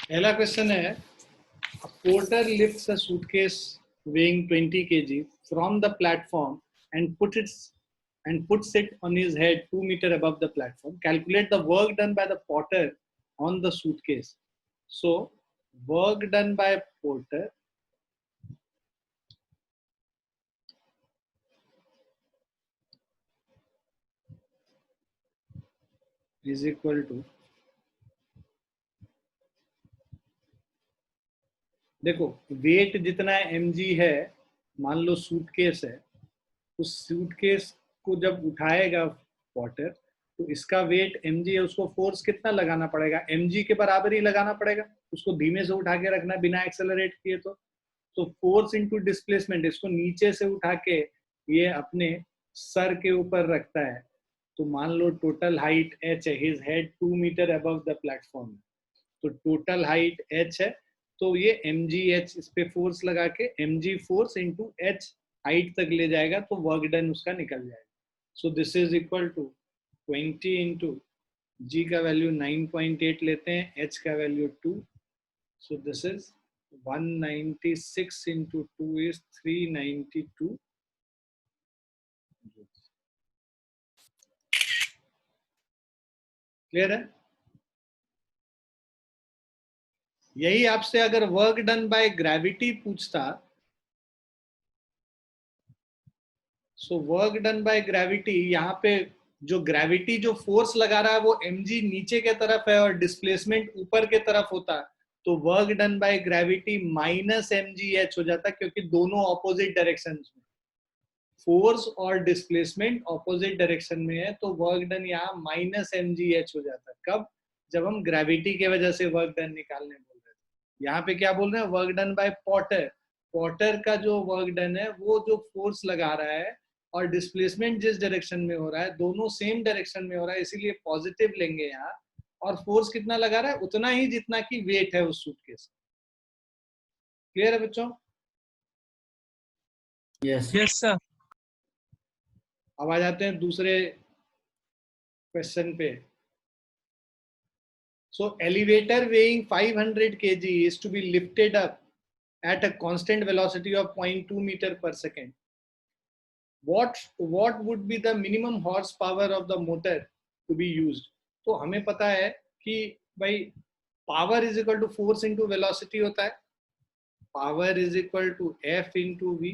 पहला क्वेश्चन है, a porter lifts a suitcase weighing 20 kg from the platform and puts it on his head 2 meters above the platform. Calculate the work done by the porter on the suitcase. So work done by porter is equal to, देखो wait जितना mg है, मान लो suitcase है, उस suitcase को जब उठाएगा porter तो इसका वेट mg है, उसको फोर्स कितना लगाना पड़ेगा, mg के बराबर ही लगाना पड़ेगा, उसको धीमे से उठा के रखना बिना एक्सेलरेट किए। तो फोर्स इनटू डिस्प्लेसमेंट, इसको नीचे से उठा के ये अपने सर के ऊपर रखता है, तो मान लो टोटल हाइट h है, his head 2 metre above the platform, तो टोटल हाइट h है, तो ये mgh इस पे फोर्स लगा के mg force into h height तक ले जाएगा, तो वर्क डन उसका निकल जाएगा। So this is equal to 20 into g का वैल्यू 9.8 लेते हैं, h का value 2, so this is 196 into 2 is 392। Clear है? यही आपसे अगर वर्क डन बाय ग्रेविटी पूछता, so work done by gravity, यहाँ पे जो ग्रेविटी जो फोर्स लगा रहा है वो mg नीचे के तरफ है और डिस्प्लेसमेंट ऊपर के तरफ होता, तो work done by gravity minus mgh हो जाता, क्योंकि दोनों ऑपोजिट डायरेक्शन में, फोर्स और डिस्प्लेसमेंट ऑपोजिट डायरेक्शन में है, तो वर्क डन यहाँ माइनस mgh हो जाता। कब? जब हम ग्रेविटी के वजह से वर्क डन निकालने बोल रहे थे। यहाँ पे क्या बोल रहे हैं, work done bye porter, porter का जो वर्क डन है वो जो फोर्स लगा रहा है और डिस्प्लेसमेंट जिस डायरेक्शन में हो रहा है दोनों सेम डायरेक्शन में हो रहा है, इसीलिए पॉजिटिव लेंगे यहाँ, और फोर्स कितना लगा रहा है, उतना ही जितना की वेट है उस सूटकेस। क्लियर है बच्चों? Yes yes sir. अब आ जाते हैं दूसरे क्वेश्चन पे। So elevator weighing 500 kg is to be lifted up at a constant velocity of 0.2 meter per second. What would be the minimum horsepower of the motor to be used? तो हमें पता है कि भाई power is equal to force into velocity होता है, power is equal to F into V.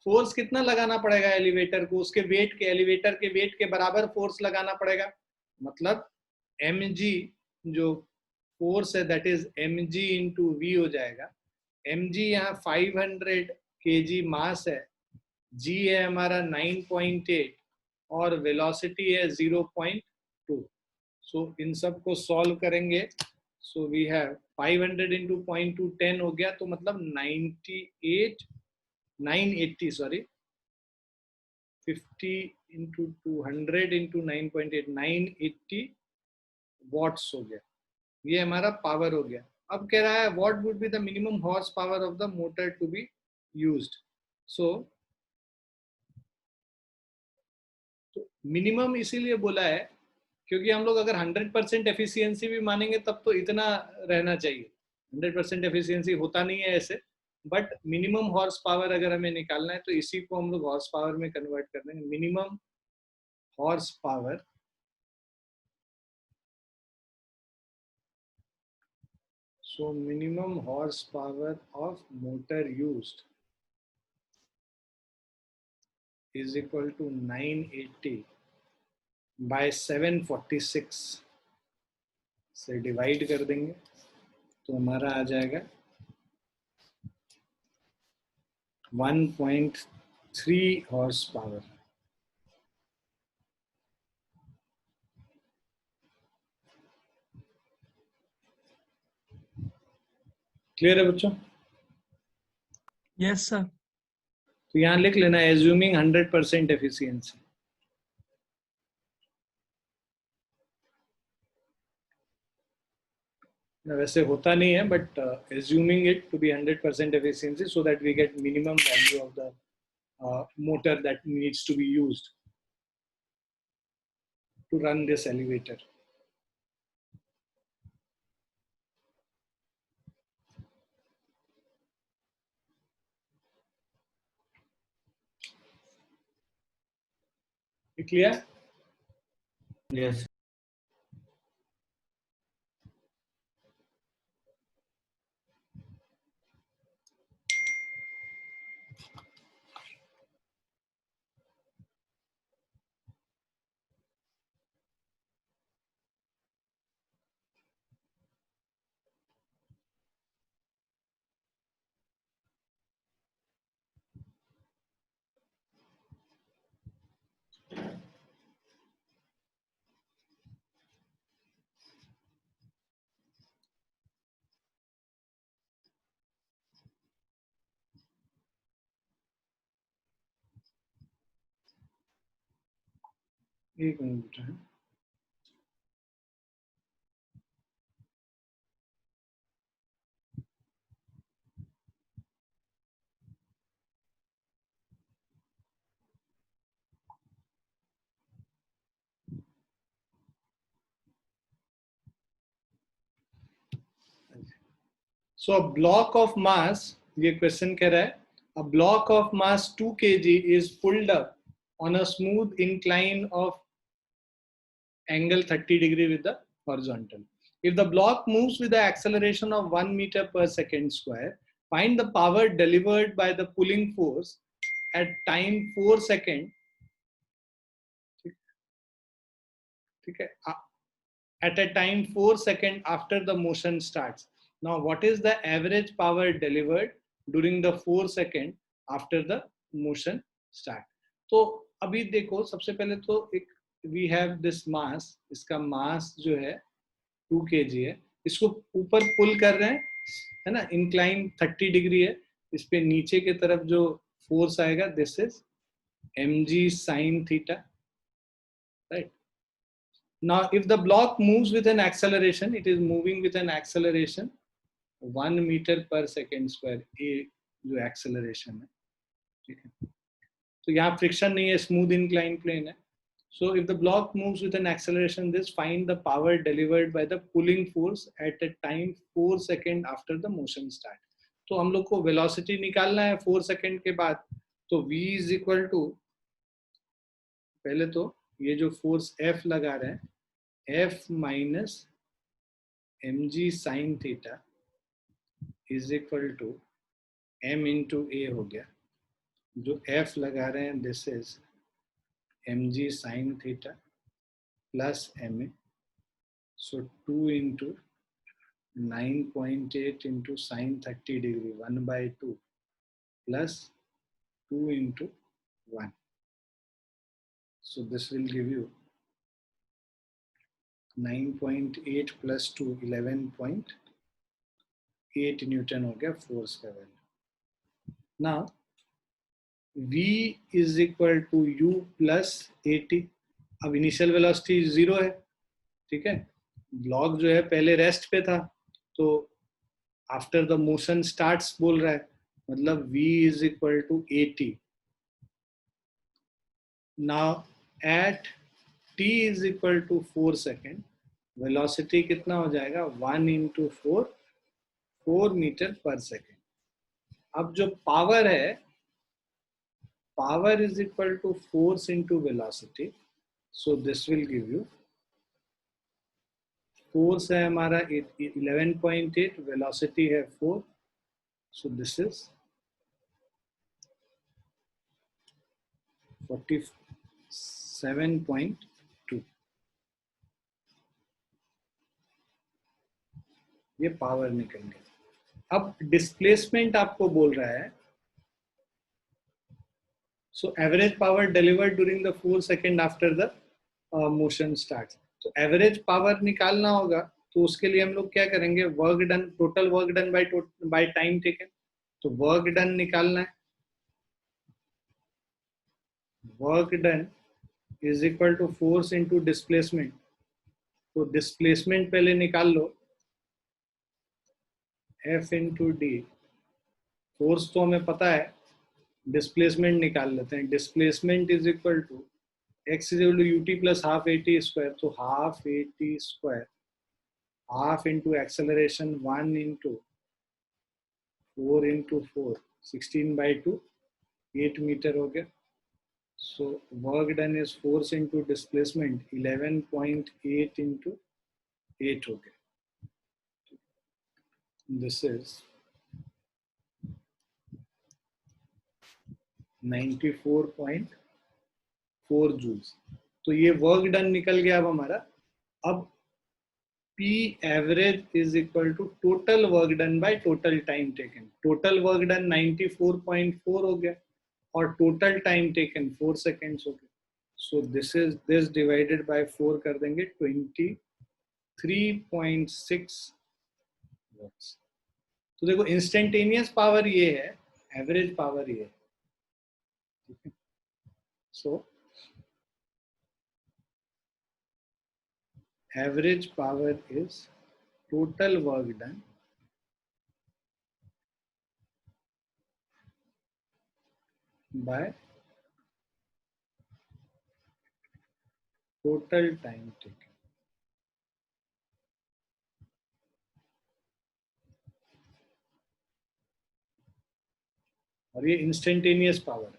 Force कितना लगाना पड़ेगा एलिवेटर को, उसके वेट के, एलिवेटर के वेट के बराबर फोर्स लगाना पड़ेगा, मतलब mg जो फोर्स है that is mg into V हो जाएगा। mg यहाँ 500 kg मास है, g है हमारा 9.8 और वेलोसिटी है 0.2। सो इन सब को सॉल्व करेंगे, सो वी हैव 500 इंटू 0.2 10 हो गया, तो मतलब 980 सॉरी 50 इंटू 200 इंटू 9.8 980 वॉट्स हो गया, ये हमारा पावर हो गया। अब कह रहा है what would be the minimum horse power of the motor to be used. So minimum इसीलिए बोला है क्योंकि हम लोग अगर 100% एफिशिएंसी भी मानेंगे तब तो इतना रहना चाहिए, 100% एफिशिएंसी होता नहीं है ऐसे, बट मिनिमम हॉर्स पावर अगर हमें निकालना है तो इसी को हम लोग हॉर्स पावर में कन्वर्ट कर देंगे। Minimum horse power So minimum horsepower of motor used is equal to 980 by 746 से डिवाइड कर देंगे तो हमारा आ जाएगा 1.3 हॉर्स पावर। क्लियर है बच्चों? Yes sir. तो यहाँ लिख लेना एज्यूमिंग 100% एफिशिएंसी। वैसे होता नहीं है but assuming it to be 100% efficiency so that we get minimum value of the motor that needs to be used to run this elevator. Clear? Yes. एक मिनट है। So a block of mass, ये question कह रहा है, a block of mass 2 kg is pulled up on a smooth incline of angle 30 degree with the horizontal. If the block moves with the acceleration of 1 meter per second square, find the power delivered by the pulling force at time 4 second. ठीक है, at a time 4 second after the motion starts. Now what is the average power delivered during the 4 second after the motion start? तो अभी देखो, सबसे पहले तो एक we have this mass, इसका mass जो है 2 kg है, इसको ऊपर पुल कर रहे हैं, है ना, इंक्लाइन 30 डिग्री है, इस पे नीचे की तरफ जो फोर्स आएगा, this is mg sin theta, right? Now if the block moves with an acceleration, it is moving with an acceleration 1 meter per second square, ये जो acceleration है, ठीक है, तो यहाँ फ्रिक्शन नहीं है, स्मूथ इंक्लाइन प्लेन है. So if the block moves with an acceleration this, find the power delivered by the pulling force at a time 4 second after the motion start. तो हम लोग को वेलोसिटी निकालना है 4 सेकंड के बाद, तो v इज इक्वल टू, पहले तो ये जो फोर्स F लगा रहे हैं, F minus mg sin theta is equal to m into A हो गया, जो F लगा रहे हैं this is mg sin theta plus ma, so 2 into 9.8 into sin 30 degree 1 by 2 plus 2 into 1, so this will give you 9.8 plus 2 11.8 newton हो गया force का value. Now v is equal to u plus 80. अब initial velocity 0 है, ठीक है, block जो है पहले रेस्ट पे था, तो आफ्टर द मोशन स्टार्ट्स बोल रहा है, मतलब v is equal to 80. Now at t is equal to 4 second, velocity कितना हो जाएगा, 1 इंटू 4 मीटर पर सेकेंड. अब जो पावर है, power is equal to force into velocity, so this will give you, force है हमारा 11.8, वेलोसिटी है 4, सो दिस इज 47.2. ये पावर निकल गया. अब डिस्प्लेसमेंट आपको बोल रहा है, so average power delivered during the 4 second after the motion start. तो एवरेज पावर निकालना होगा, तो उसके लिए हम लोग क्या करेंगे, work done, total work done by time taken. तो वर्क डन निकालना है, work done is equal to force into displacement. तो डिस्प्लेसमेंट पहले निकाल लो, F इंटू डी, फोर्स तो हमें पता है, डिस्प्लेसमेंट निकाल लेते हैं. Displacement is equal to x is equal to ut plus half at square, तो half at square, half into acceleration 1 into 4 into 4, 16 by 2, 8 metre हो गया. So work done is force into displacement 11.8 into 8 हो गया. This is 94.4 joules. तो ये work done निकल गया अब हमारा. अब P average is equal to total work done by total time taken. Total work done 94.4 हो गया और total time taken 4 seconds हो गया. So this divided by 4 कर देंगे 23.6 watts. तो देखो इंस्टेंटेनियस पावर ये है, एवरेज पावर ये है. So average power is total work done by total time taken. और ये इंस्टेंटेनियस पावर है.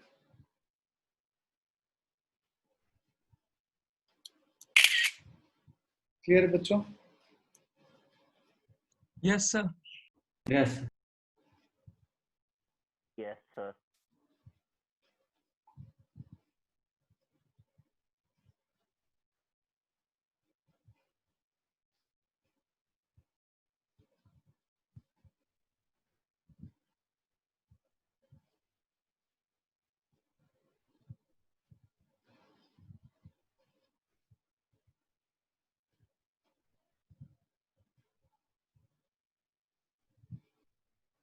क्लियर बच्चों? Yes, sir. Yes. Yes, sir.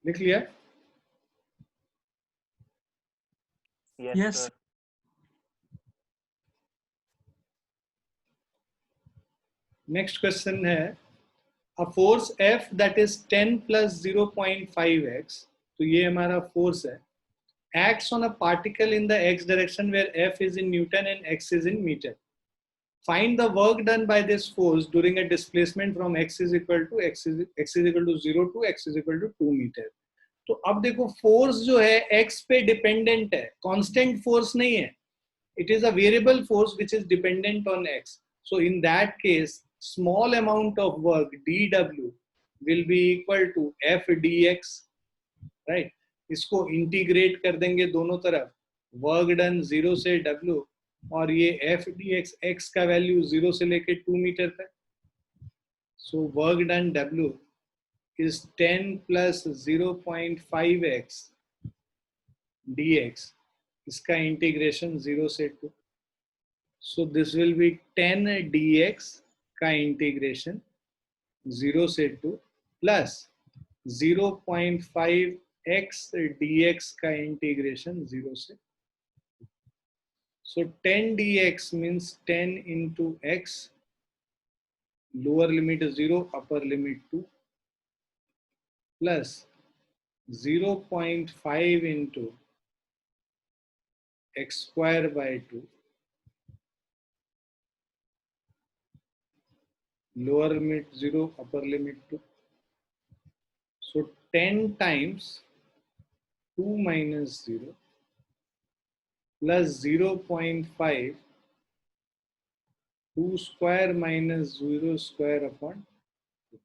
लिख लिया? Yes, Yes. sir. Next question है a force F that is 10 plus 0.5x. तो ये हमारा फोर्स है. Acts on a particle in the x direction where F is in Newton and x is in meter. Find the work done by this force during a displacement from x is equal to 0 to x is equal to 2 meter. तो अब देखो force जो है x पे dependent है, constant force नहीं है. It is a variable force which is dependent on x. So in that case, small amount of work dW will be equal to F dx, right? इसको integrate कर देंगे दोनों तरफ. Work done 0 से W और ये F dx x का value 0 से लेके 2 मीटर तक. सो work done W is 10 plus 0.5x dx. इसका इंटीग्रेशन 0 से 2. So this will be 10 dx का इंटीग्रेशन 0 से 2 प्लस 0.5 x dx का इंटीग्रेशन 0 से. So 10 dx means 10 into x, lower limit is 0, upper limit 2, plus 0.5 into x square by 2, lower limit 0, upper limit 2. So 10 times 2 minus 0 plus 0.5, 2 square minus 0 square upon 2.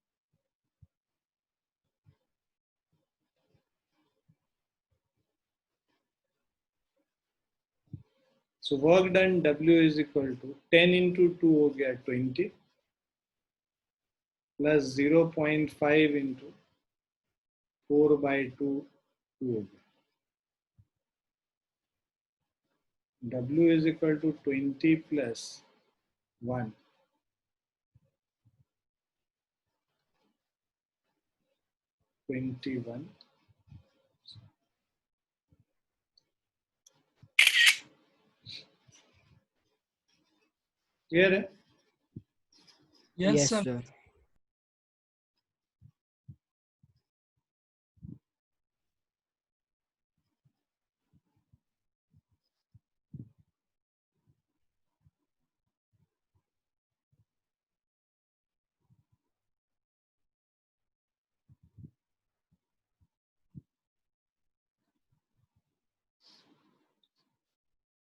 So work done W is equal to 10 into 2 हो गया 20 plus 0.5 into 4 by 2 2 हो गया. W is equal to 20 plus 1. 21. Clear है? Yes, sir.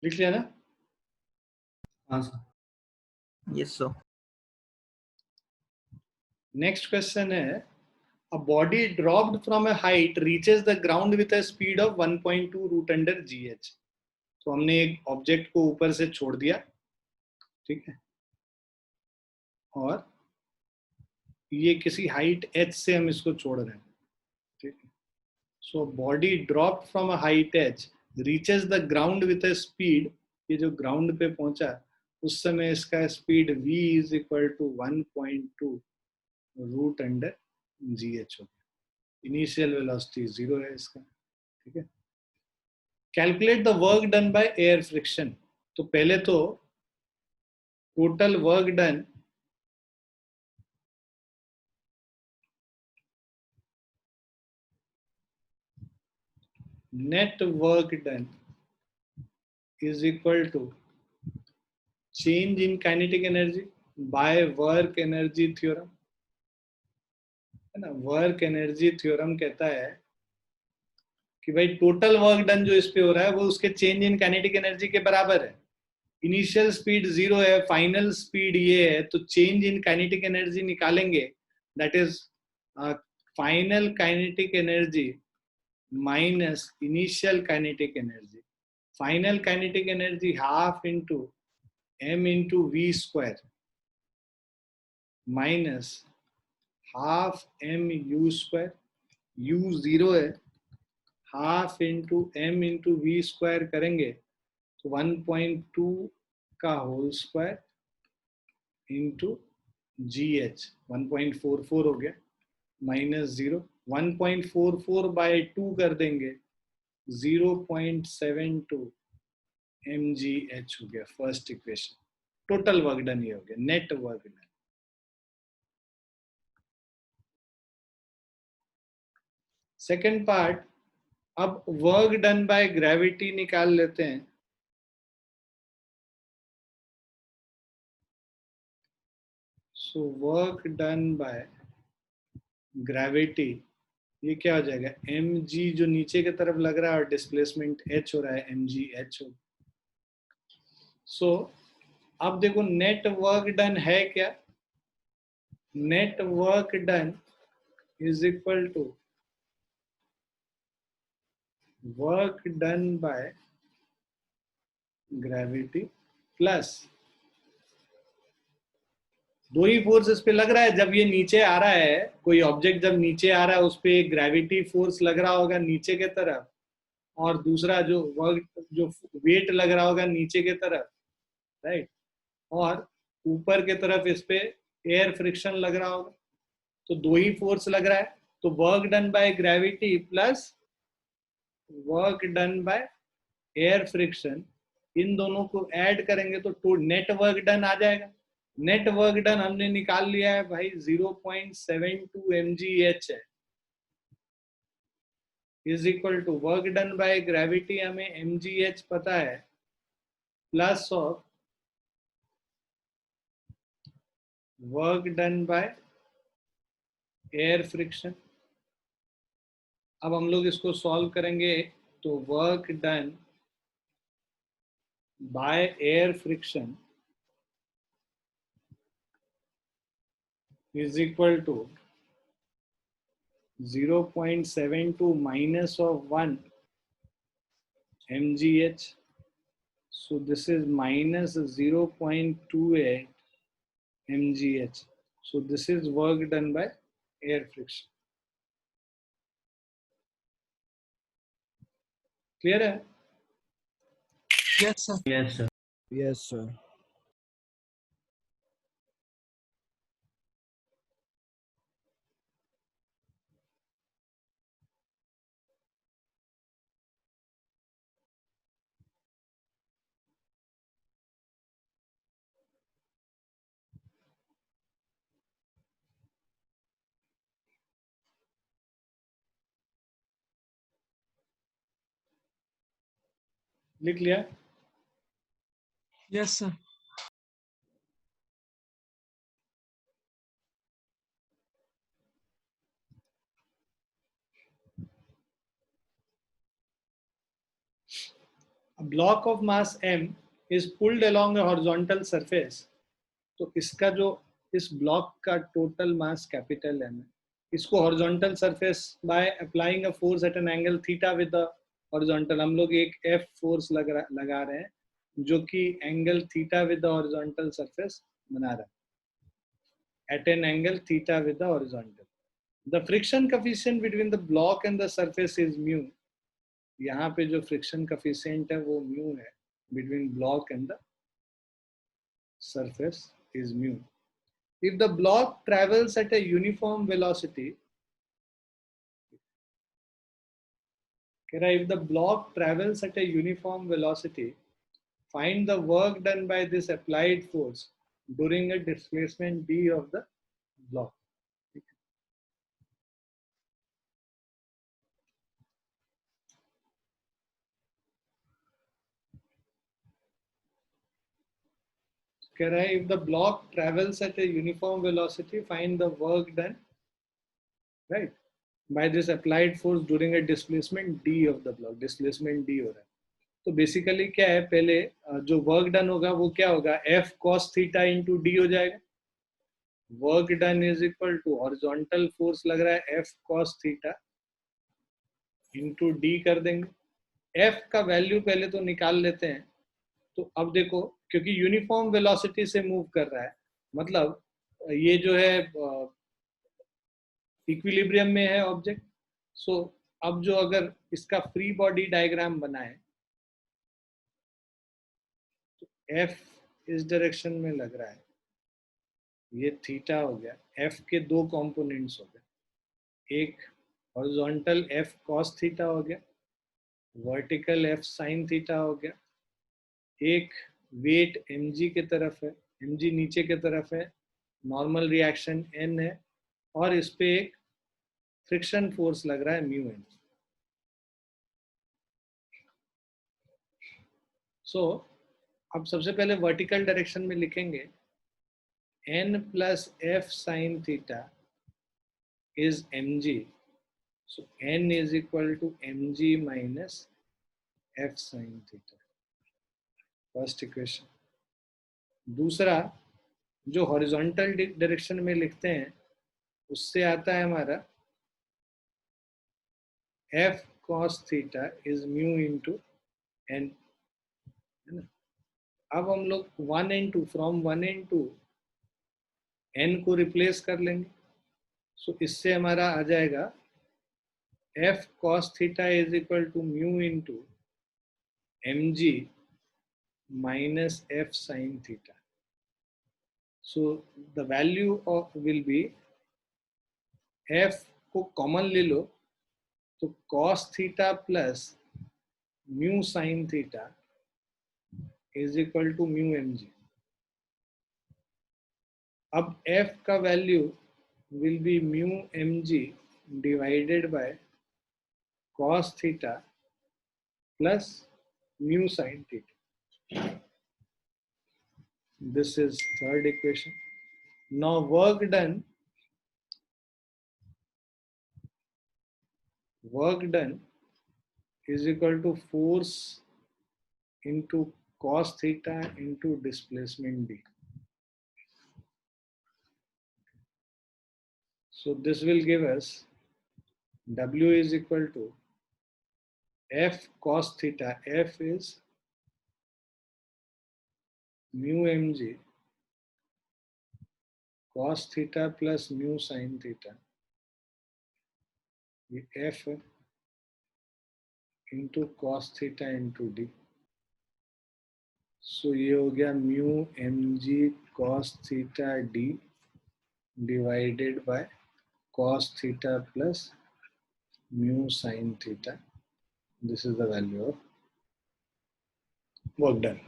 लिख लिया ना? हाँ sir. Yes sir. Next question है, a body dropped from a height reaches the ground with a speed of 1.2 root under gh. तो हमने एक ऑब्जेक्ट को ऊपर से छोड़ दिया, ठीक है, और ये किसी हाइट h से हम इसको छोड़ रहे हैं, ठीक है. So body drop from a height h reaches the ground with a speed, ये जो ग्राउंड पे पहुंचा उस समय इसका speed v is equal to 1.2 root under g h हो गया. इनिशियल वेलोसिटी 0 है इसका, ठीक है. Calculate the work done by air friction. तो पहले तो total work done net work done is equal to change in kinetic energy by work energy theorem, है ना. वर्क एनर्जी थ्योरम कहता है कि भाई टोटल वर्क डन जो इस पे हो रहा है वो उसके चेंज इन काइनेटिक एनर्जी के बराबर है. इनिशियल स्पीड 0 है, फाइनल स्पीड ये है, तो चेंज इन काइनेटिक एनर्जी निकालेंगे, that is final kinetic energy minus initial kinetic energy. Final kinetic energy half into m into v square minus half m u square, u 0 है, half into m into v square करेंगे तो 1.2 का whole square into g h 1.44 हो गया, minus 0, 1.44 bye 2 कर देंगे 0.72 mgh हो गया. First equation. Total work done ये हो गया, net work done. Second part, अब वर्क डन बाय ग्रेविटी निकाल लेते हैं. सो वर्क डन बाय ग्रेविटी ये क्या हो जाएगा, mg जो नीचे की तरफ लग रहा है और डिस्प्लेसमेंट h हो रहा है, mgh हो. सो अब देखो नेट वर्क डन है क्या, net work done is equal to work done by gravity plus दो ही फोर्स इस पे लग रहा है. जब ये नीचे आ रहा है, कोई ऑब्जेक्ट जब नीचे आ रहा है उस पे एक ग्रेविटी फोर्स लग रहा होगा नीचे के तरफ, और दूसरा जो वर्क जो वेट लग रहा होगा नीचे के तरफ, राइट, और ऊपर के तरफ इस पे एयर फ्रिक्शन लग रहा होगा. तो दो ही फोर्स लग रहा है, तो work done by gravity plus work done by air friction, इन दोनों को ऐड करेंगे तो नेट वर्क डन आ जाएगा. नेट वर्क डन हमने निकाल लिया है भाई 0.72 mgh है, is equal to work done by gravity हमें mgh पता है plus of work done by air friction. अब हम लोग इसको सॉल्व करेंगे तो work done by air friction is equal to 0.72 minus of 1 mgh. So this is minus 0.28 mgh. So this is work done by air friction. Clear है? Yes, sir. Yes sir. Yes sir. लिख लिया? Yes, sir. A block of mass m is pulled along a horizontal surface, तो इसका जो इस block का total mass capital M है, इसको horizontal surface by applying a force at an angle theta with the horizontal, हम लोग एक F फोर्स लगा रहे हैं जो कि angle theta with the horizontal surface बना रहा है at an angle theta with the horizontal. The friction coefficient between the block and the surface is mu. यहाँ पे जो फ्रिक्शन कोफिशिएंट है वो म्यू है between block and the surface is mu. If the block travels at a uniform velocity, if the block travels at a uniform velocity, find the work done by this applied force during a displacement d of the block. If the block travels at a uniform velocity, find the work done, right, by this applied force during a displacement d of the block. Displacement d हो रहा है. तो basically क्या है, पहले जो work done होगा वो क्या होगा, F cos theta into d हो जाएगा. Work done is equal to horizontal force लग रहा है F cos theta into d कर देंगे. F का वैल्यू पहले तो निकाल लेते हैं. तो अब देखो, क्योंकि यूनिफॉर्म वेलोसिटी से मूव कर रहा है, मतलब ये जो है इक्विलिब्रियम में है ऑब्जेक्ट. सो अब जो अगर इसका फ्री बॉडी डायग्राम बनाए, तो F इस डायरेक्शन में लग रहा है, ये थीटा हो गया. F के दो कंपोनेंट्स हो गए, एक हॉरिजॉन्टल F cos थीटा हो गया, वर्टिकल F sin थीटा हो गया. एक वेट mg की तरफ है, mg नीचे की तरफ है, नॉर्मल रिएक्शन n है, और इस पे एक फ्रिक्शन फोर्स लग रहा है म्यू n. सो अब सबसे पहले वर्टिकल डायरेक्शन में लिखेंगे n plus f sin theta is mg. So n is equal to mg minus f sin theta. First equation. दूसरा जो हॉरिजॉन्टल डायरेक्शन में लिखते हैं उससे आता है हमारा f cos theta is mu into n, है ना. अब हम लोग 1 and 2 फ्रॉम 1 and 2 n को रिप्लेस कर लेंगे. सो इससे हमारा आ जाएगा f cos theta is equal to mu into mg minus f sin theta. So the value of will be, f को कॉमन ले लो तो cos theta plus mu sin theta is equal to mu mg. अब f का value will be mu mg divided by cos theta plus mu sin theta. This is third equation. Now work done is equal to force into cos theta into displacement d. So this will give us W is equal to F cos theta. F is mu mg cos theta plus mu sin theta. F into cos theta into d. So ये हो गया mu mg cos theta d divided by cos theta plus mu sin theta. This is the value of work done.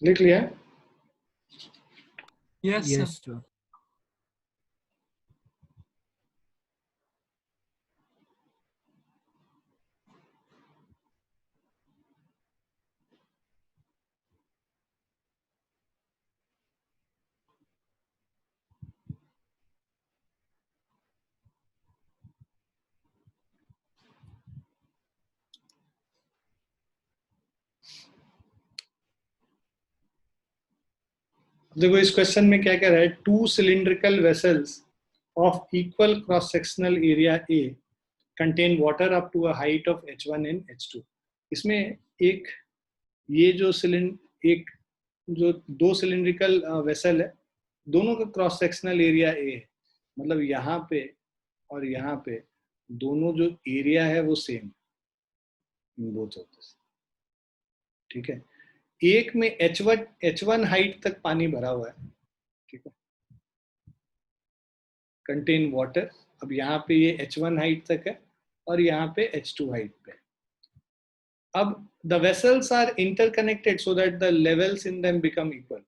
लिख लिया? Yes, sir. Yes, sir. देखो इस question में क्या कह रहा है, 2 cylindrical vessels of equal cross sectional area A contain water up to a height of h1 and h2. इसमें एक ये जो एक जो 2 cylindrical vessel है, दोनों का क्रॉस सेक्शनल एरिया ए है, मतलब यहाँ पे और यहाँ पे दोनों जो एरिया है वो same in both of this, ठीक है। एक में H1 हाइट तक पानी भरा हुआ है, ठीक है, कंटेन वाटर। अब यहाँ पे ये H1 हाइट तक है और यहाँ पे H2 हाइट पे। अब the vessels are interconnected so that the levels in them become equal.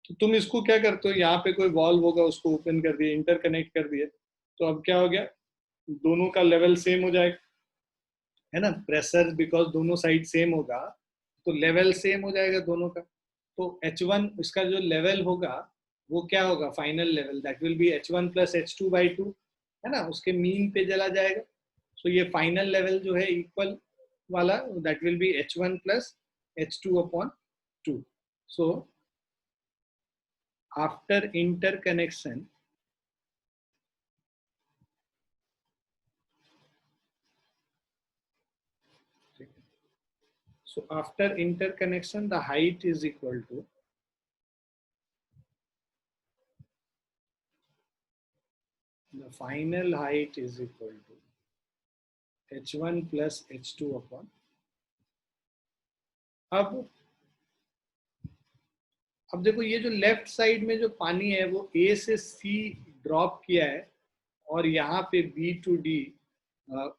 तो तुम इसको क्या करते हो, यहाँ पे कोई वॉल्व होगा उसको ओपन कर दिया, इंटरकनेक्ट कर दिया, तो अब क्या हो गया, दोनों का लेवल सेम हो जाएगा, है ना। प्रेशर बिकॉज दोनों साइड सेम होगा तो लेवल सेम हो जाएगा दोनों का। तो H1 इसका जो लेवल होगा वो क्या होगा, final level, that will be H1 plus H2/2, है ना, उसके मीन पे चला जाएगा। सो ये फाइनल लेवल जो है इक्वल वाला, that will be H1 plus H2/2। So after interconnection So after interconnection, the height is equal to the final height is equal to H1 plus H2 upon। अब देखो ये जो लेफ्ट साइड में जो पानी है वो A से C ड्रॉप किया है और यहाँ पे B to D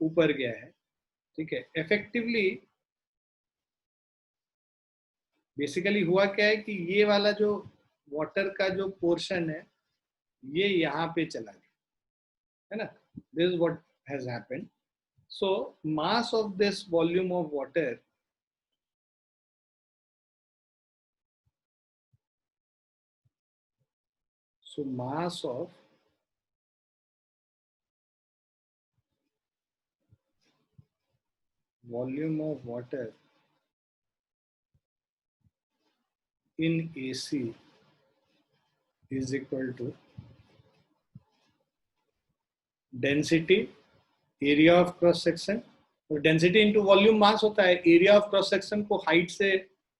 ऊपर गया है, ठीक है। इफेक्टिवली बेसिकली हुआ क्या है कि ये वाला जो वाटर का जो पोर्शन है ये यहाँ पे चला गया, है ना। This is what has happened. So mass of this volume of water so mass of volume of water in AC is equal to density area of cross section। तो डेंसिटी इंटू वॉल्यूम मास होता है, area of cross section को height से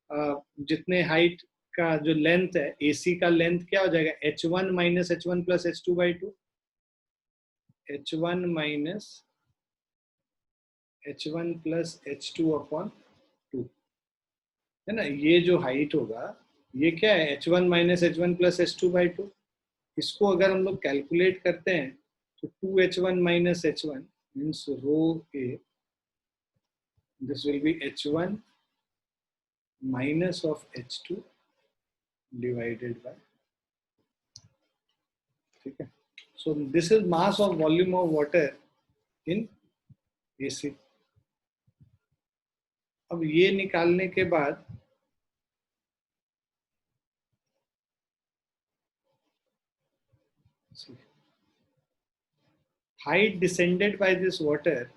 जितने height का जो length है AC का लेंथ क्या हो जाएगा, H1 minus H1 plus H2/2, H1 minus H1 plus H2/2, है ना। ये जो हाइट होगा ये क्या है, H1 minus H1 plus H2/2। इसको अगर हम लोग कैलकुलेट करते हैं तो 2H1 minus H1 means rho A, this will be H1 minus of H2 divided by, ठीक है। So this is mass of volume of water in AC। अब ये निकालने के बाद height descended by this water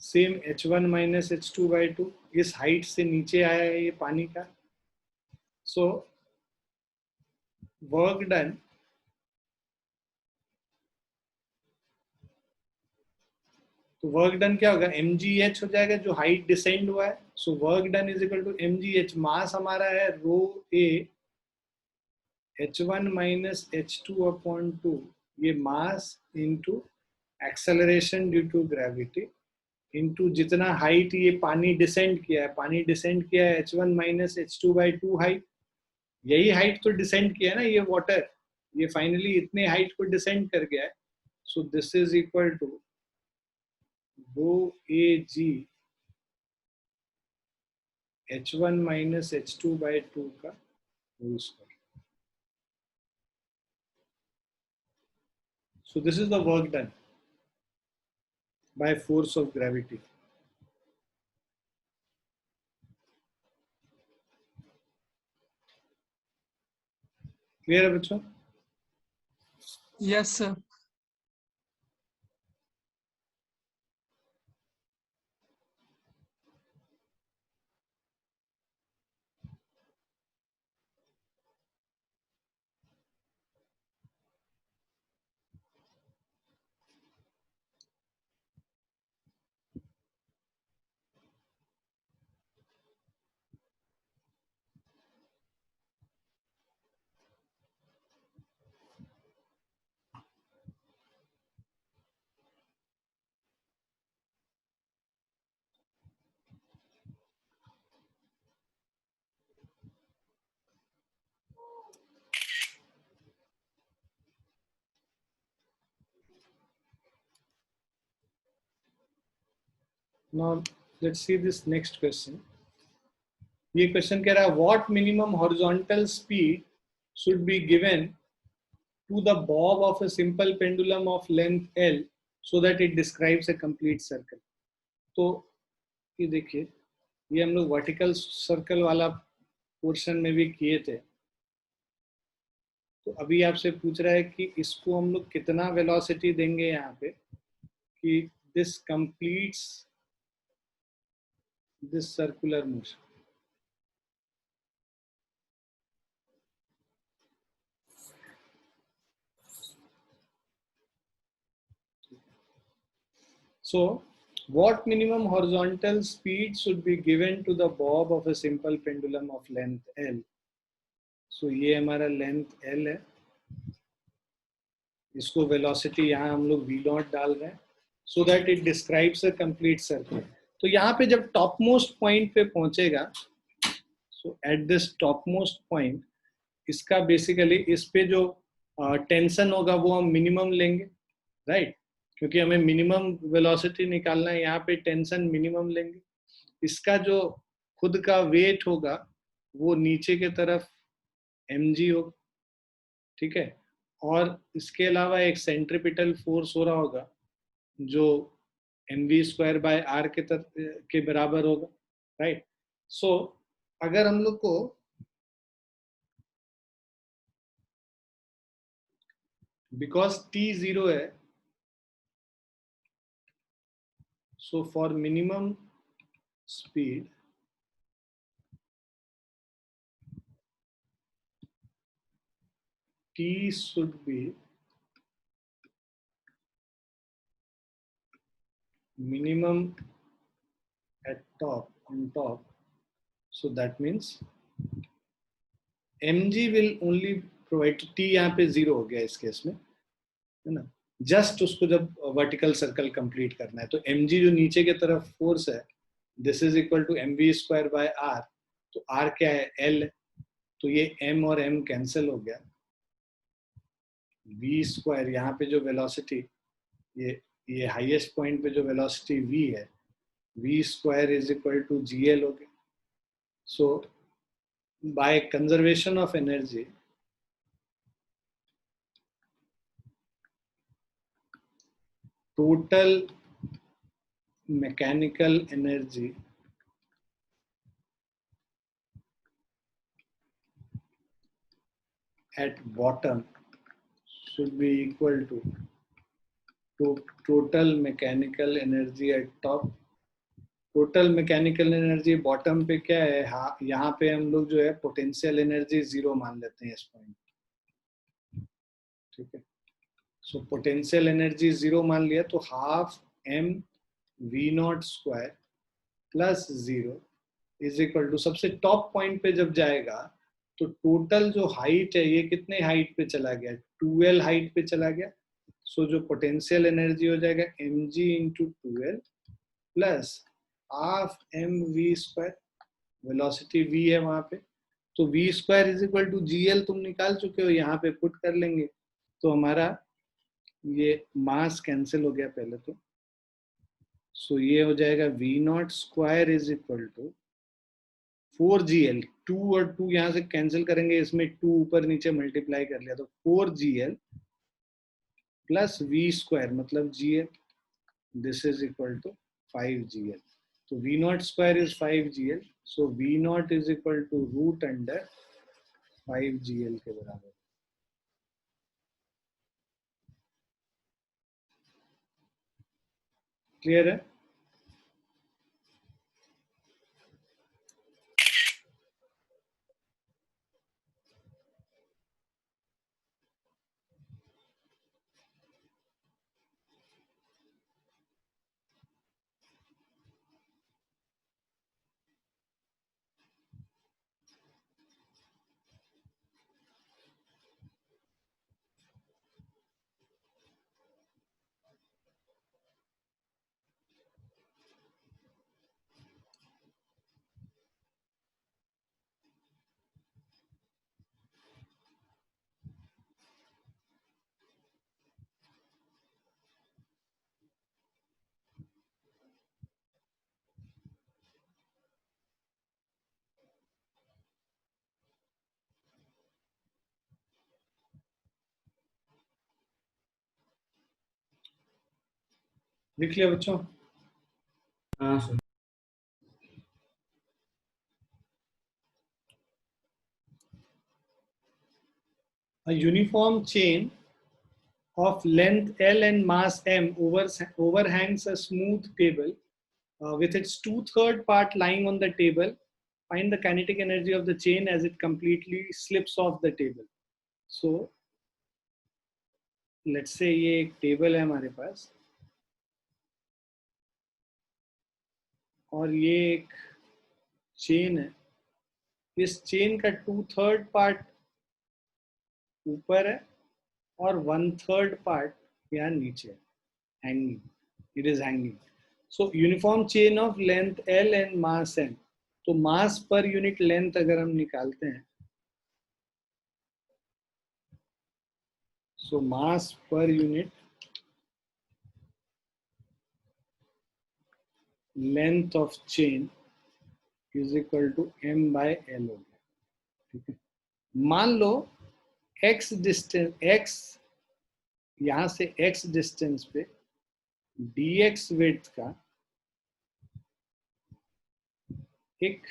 same H1 minus H2/2, इस height से नीचे आया है ये पानी का। सो वर्क डन तो वर्क डन क्या होगा, mgh हो जाएगा जो हाइट डिसेंड हुआ है। So work done is equal to mgh। Mass हमारा है rho A H1 minus H2/2, ये mass into acceleration due to gravity into जितना हाइट ये पानी डिसेंड किया है, पानी डिसेंड किया है H1 माइनस H2/2 हाइट, यही हाइट तो डिसेंड किया है ना ये वाटर, ये फाइनली इतने हाइट को डिसेंड कर गया है। So this is equal to rho A g h1 minus h2/2 का whole square. So this is the work done by force of gravity. Clear है बच्चों? Yes, sir. Now let's see this next question. ये question कह रहा है what minimum horizontal speed should be given to the bob of a simple pendulum of length L so that it describes a complete circle. तो ये देखिए, ये हम लोग वर्टिकल सर्कल वाला पोर्शन में भी किए थे. तो अभी आपसे पूछ रहा है कि इसको हम लोग कितना वेलोसिटी देंगे यहाँ पे कि this completes this circular motion. So what minimum horizontal speed should be given to the bob of a simple pendulum of length L? So ये हमारा लेंथ L है, इसको वेलोसिटी यहाँ हम लोग v0 डाल रहे हैं so that it describes a complete circle. तो यहाँ पे जब टॉप मोस्ट पॉइंट पे पहुंचेगा, so at this topmost point इसका बेसिकली इस पे जो टेंशन होगा वो हम मिनिमम लेंगे, राइट? क्योंकि हमें मिनिमम वेलोसिटी निकालना है, यहाँ पे टेंशन मिनिमम लेंगे. इसका जो खुद का वेट होगा वो नीचे के तरफ mg होगा, ठीक है? और इसके अलावा एक सेंट्रीपिटल फोर्स हो रहा होगा जो mv²/r के बराबर होगा, राइट? सो अगर हम लोग को बिकॉज t 0 है, so for minimum speed t should be minimum at top, on top, so that means mg will only provide. t यहाँ पे 0 हो गया इस केस में, है ना? जस्ट उसको जब वर्टिकल सर्कल कंप्लीट करना है तो mg जो नीचे के तरफ फोर्स है, this is equal to mv²/r. तो r क्या है? l. तो ये m और m कैंसिल हो गया. v², यहाँ पे जो वेलोसिटी, ये हाईएस्ट पॉइंट पे जो वेलोसिटी v है, v² is equal to gl हो गया. So by conservation of energy, total mechanical energy at bottom should be equal to total mechanical energy at top. Total mechanical energy bottom पे क्या है? हाँ, यहाँ पे हम लोग जो है पोटेंशियल एनर्जी 0 मान लेते हैं इस पॉइंट, ठीक है? सो पोटेंशियल एनर्जी 0 मान लिया तो half m v0² plus 0 is equal to, सबसे टॉप पॉइंट पे जब जाएगा तो टोटल जो हाइट है ये कितने हाइट पे चला गया? 2l हाइट पे चला गया. सो जो पोटेंशियल एनर्जी हो जाएगा mg into 2l plus half mv². Velocity v है वहां पे, तो v² is equal to gl तुम निकाल चुके हो, यहाँ पे पुट कर लेंगे तो हमारा ये मास कैंसिल हो गया पहले तो. सो ये हो जाएगा V not square is equal to 4GL, 2 और 2 यहां से कैंसिल करेंगे, इसमें 2 ऊपर नीचे मल्टीप्लाई कर लिया तो 4GL प्लस V स्क्वायर मतलब GL, this is equal to 5GL. तो V not square is 5GL, so V not is equal to root under 5GL के बराबर. क्लियर है? लिख लिया बच्चों? हाँ sir. A uniform chain of length L and mass M overhangs a smooth table with its 2/3 part lying on the table. Find the kinetic energy of the chain as it completely slips off the table. So let's say ये एक table है हमारे पास और ये एक chain है. इस chain का 2/3 पार्ट ऊपर है और 1/3 पार्ट यहाँ नीचे है, hanging. It is hanging. So uniform chain of length L and mass M. तो मास पर यूनिट लेंथ अगर हम निकालते हैं, so mass per unit length of chain is equal to M by L हो गया. ठीक है. मान लो x डिस्टेंस, x यहां से x डिस्टेंस पे dx विड्थ का एक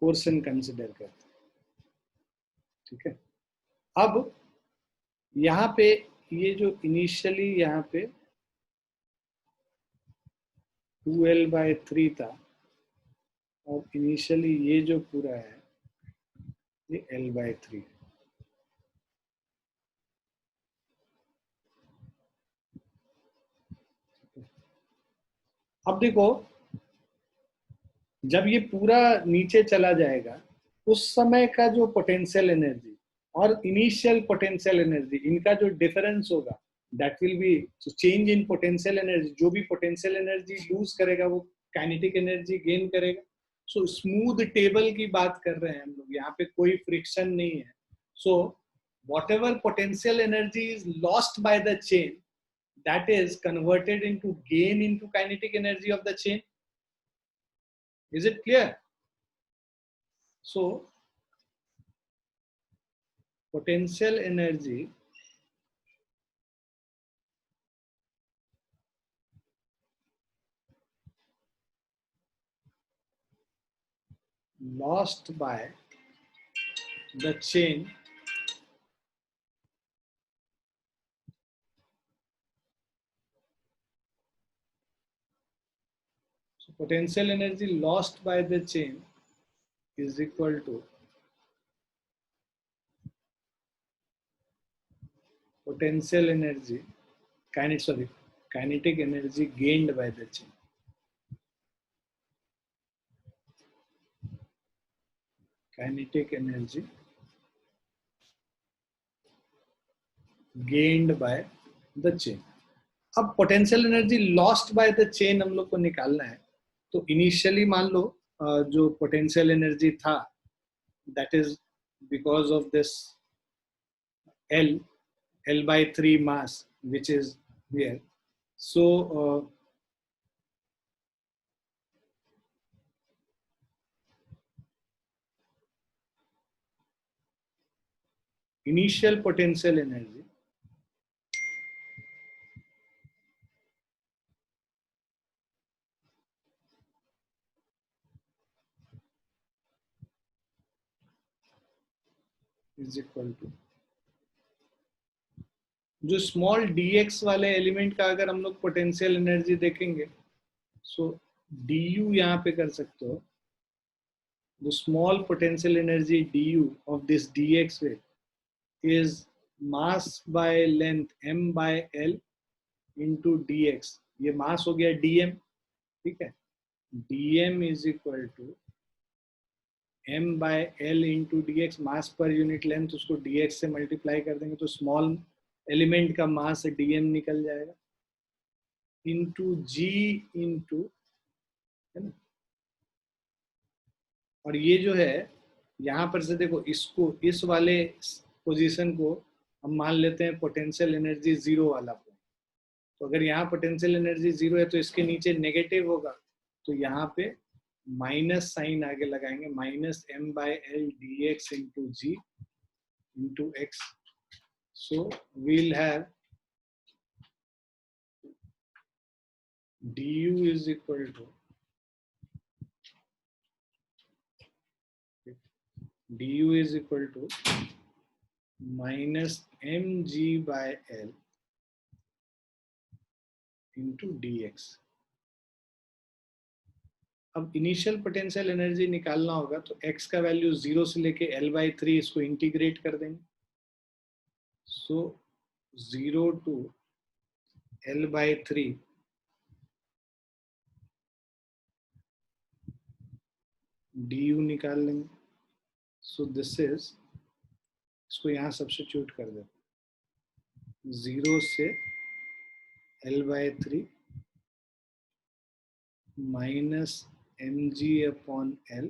पोर्शन कंसिडर करते हैं. ठीक है. अब यहाँ पे ये जो इनिशियली यहाँ पे 2L/3 था और इनिशियली ये जो पूरा है ये L/3. अब देखो जब ये पूरा नीचे चला जाएगा उस समय का जो पोटेंशियल एनर्जी और इनिशियल पोटेंशियल एनर्जी, इनका जो डिफरेंस होगा that will be change in potential energy. जो भी पोटेंशियल एनर्जी लूज करेगा वो काइनेटिक एनर्जी गेन करेगा. सो स्मूथ टेबल की बात कर रहे हैं हम लोग, यहाँ पे कोई फ्रिक्शन नहीं है. सो whatever potential energy is lost by the chain, that is converted into gain into kinetic energy of the chain. Is it clear? So potential energy lost by the chain potential energy lost by the chain is equal to potential energy, kinetic energy gained by the chain. Kinetic energy gained by the chain. अब potential energy lost by the chain हम लोग को निकालना है. तो initially मान लो जो पोटेंशियल एनर्जी था that is because of this L/3 mass which is here. So initial potential energy is equal to, जो स्मॉल dx वाले एलिमेंट का अगर हम लोग पोटेंशियल एनर्जी देखेंगे, सो du यहाँ पे कर सकते हो, the small potential energy du of this dx wave is mass by length m by l into dx. ये मास हो गया dm, ठीक है, dm is equal to m by l into dx, mass per unit length, उसको dx से multiply कर देंगे तो स्मॉल एलिमेंट का मास dm निकल जाएगा, into g into, है ना, और ये जो है यहाँ पर से देखो, इसको, इस वाले पोजीशन को हम मान लेते हैं पोटेंशियल एनर्जी जीरो वाला पॉइंट। तो अगर यहाँ पोटेंशियल एनर्जी जीरो है तो इसके नीचे नेगेटिव होगा, तो यहाँ पे माइनस साइन आगे लगाएंगे, minus m by l d x into g into x. So we'll have du is equal to, du is equal to minus mg by l into dx। अब इनिशियल पोटेंशियल एनर्जी निकालना होगा तो x का value 0 से लेके l/3, इसको integrate कर देंगे। सो 0 टू l/3 du निकाल लेंगे। सो दिस इज, इसको यहाँ सब्स्टिट्यूट कर देते, 0 से l/3 minus mg upon l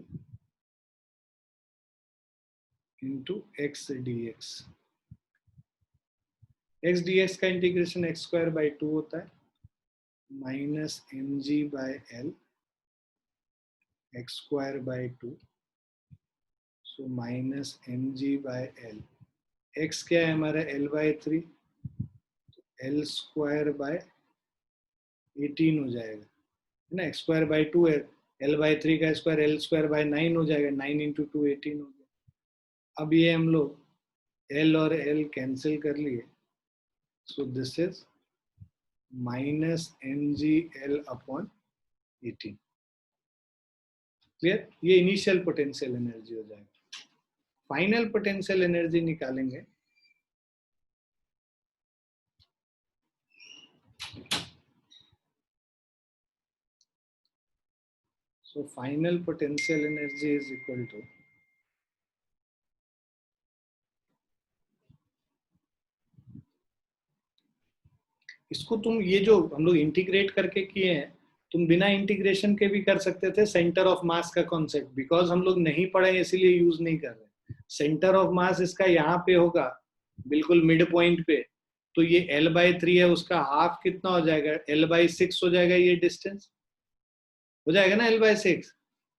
into x dx। x dx का इंटीग्रेशन x²/2 होता है, minus mg by l x²/2, so minus mg by l। x क्या है हमारा l/3, l²/18 हो जाएगा, है ना, x²/2 है, l/3 का स्क्वायर l²/9 हो जाएगा, 9 इंटू 2 18 हो गया। अब ये हम लोग l और l कैंसिल कर लिए, सो this is minus mg/l upon 18। Clear? ये इनिशियल पोटेंशियल एनर्जी हो जाएगा। फाइनल पोटेंशियल एनर्जी निकालेंगे, so final potential energy is equal to, इसको तुम, ये जो हम लोग इंटीग्रेट करके किए हैं, तुम बिना इंटीग्रेशन के भी कर सकते थे। सेंटर ऑफ मास का कॉन्सेप्ट, बिकॉज हम लोग नहीं पढ़े इसीलिए यूज नहीं कर रहे। सेंटर ऑफ मास इसका यहाँ पे होगा, बिल्कुल मिड पॉइंट पे, तो ये l/3 है, उसका हाफ कितना हो जाएगा, l/6 हो जाएगा, ये डिस्टेंस हो जाएगा ना l/6।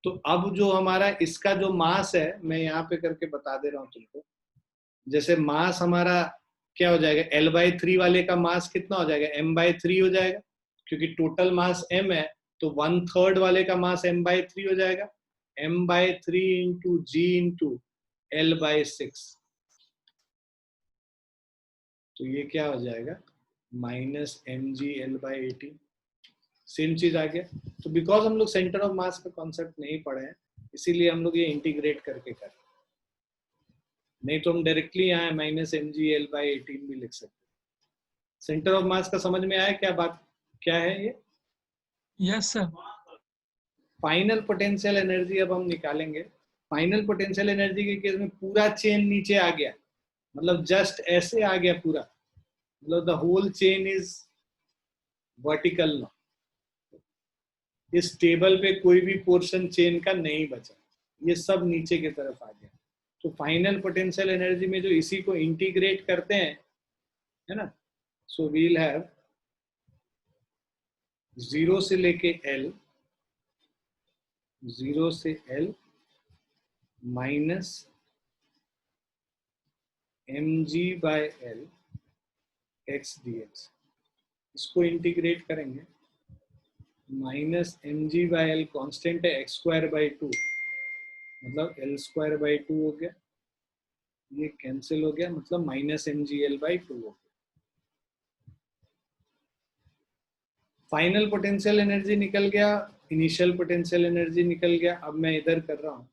तो अब जो हमारा इसका जो मास है, मैं यहाँ पे करके बता दे रहा हूँ तुमको, जैसे मास हमारा क्या हो जाएगा, l/3 वाले का मास कितना हो जाएगा, m/3 हो जाएगा, क्योंकि टोटल मास m है, तो 1/3 वाले का मास m/3 हो जाएगा, m/3 into g into l/6। तो ये क्या हो जाएगा, माइनस mg l/18। सेम चीज आ गया। तो बिकॉज हम लोग सेंटर ऑफ मास का कॉन्सेप्ट नहीं पढ़े हैं, इसीलिए हम लोग ये इंटीग्रेट करके कर, नहीं तो हम डायरेक्टली यहाँ माइनस mg l/18 भी लिख सकते हैं। सेंटर ऑफ मास का समझ में आया क्या बात, क्या है ये? Yes sir. Final potential energy अब हम निकालेंगे। फाइनल पोटेंशियल एनर्जी के केस में पूरा चेन नीचे आ गया, मतलब जस्ट ऐसे आ गया पूरा, मतलब the whole chain is vertical now. इस टेबल पे कोई भी पोर्शन चेन का नहीं बचा, ये सब नीचे की तरफ आ गया। तो फाइनल पोटेंशियल एनर्जी में जो इसी को इंटीग्रेट करते हैं, है ना, सो वील हैव 0 से लेके L, 0 से L minus mg/l x dx, इसको इंटीग्रेट करेंगे, -mg/l कांस्टेंट है x²/2, मतलब l²/2 हो गया, ये कैंसिल हो गया, मतलब -mgl/2 हो गया। फाइनल पोटेंशियल एनर्जी निकल गया, इनिशियल पोटेंशियल एनर्जी निकल गया। अब मैं इधर कर रहा हूं,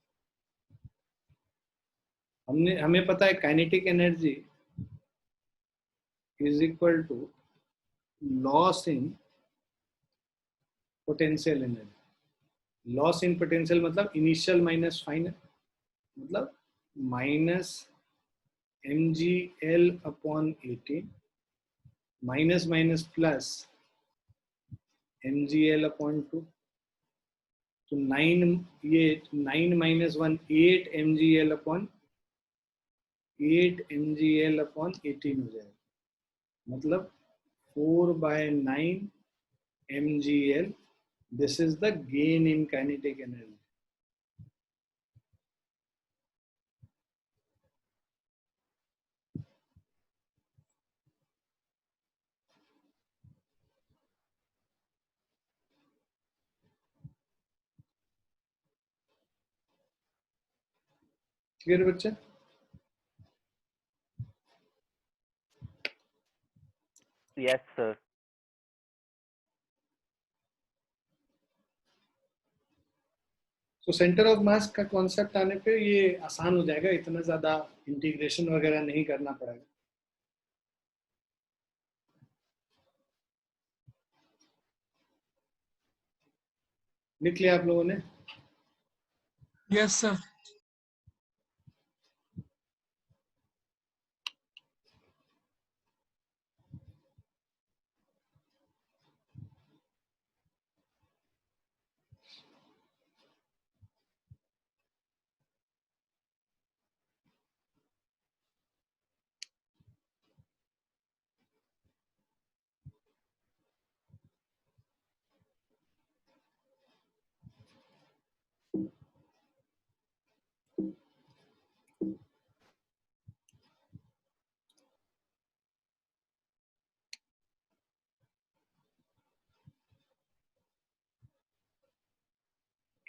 हमें पता है kinetic energy is equal to loss in potential energy. Loss in potential मतलब इनिशियल माइनस फाइनल, मतलब -mgl/18 minus minus plus mgl/2, तो 9, ये 9 - 1 8 mgl/18 हो जाएगा, मतलब 4/9 mgl. This is the gain in kinetic energy. Clear बच्चा? Yes, sir. तो centre of mass का कॉन्सेप्ट आने पे ये आसान हो जाएगा, इतना ज्यादा इंटीग्रेशन वगैरह नहीं करना पड़ेगा। लिख लिया आप लोगों ने? Yes, sir.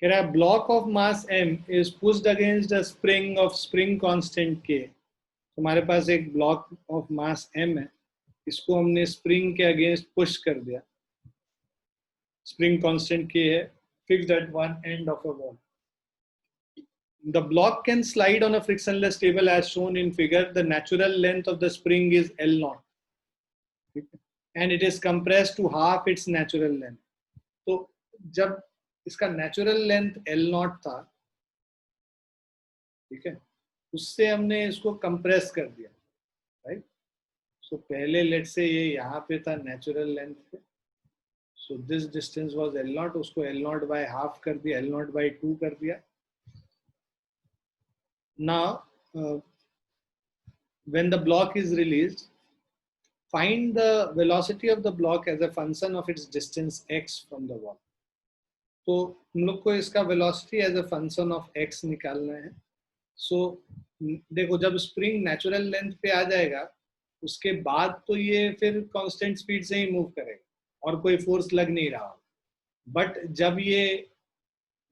कह रहा है block of mass m is pushed against the spring of spring constant k। हमारे पास एक ब्लॉक ऑफ मास m है, इसको हमने स्प्रिंग के अगेंस्ट पुश कर दिया। स्प्रिंग कांस्टेंट k है, fixed at one end of a wall. The block can slide on a frictionless table as shown in figure. The natural length of the spring is L0 and it is compressed to half its natural length. तो जब इसका natural length L0 था, ठीक है, उससे हमने इसको compress कर दिया, राइट। सो पहले लेट से ये यहाँ पे था नेचुरल लेंथ पे, so this distance was L0, उसको L0 by हाफ कर दिया, L0 by 2 कर दिया। Now, when the block is released, find the velocity of the block as a function of its distance x from the wall. तो हम लोग को इसका velocity as a function of x निकालना है। So देखो, जब स्प्रिंग नेचुरल लेंथ पे आ जाएगा, उसके बाद तो ये फिर कांस्टेंट स्पीड से ही मूव करेगा और कोई फोर्स लग नहीं रहा। बट जब ये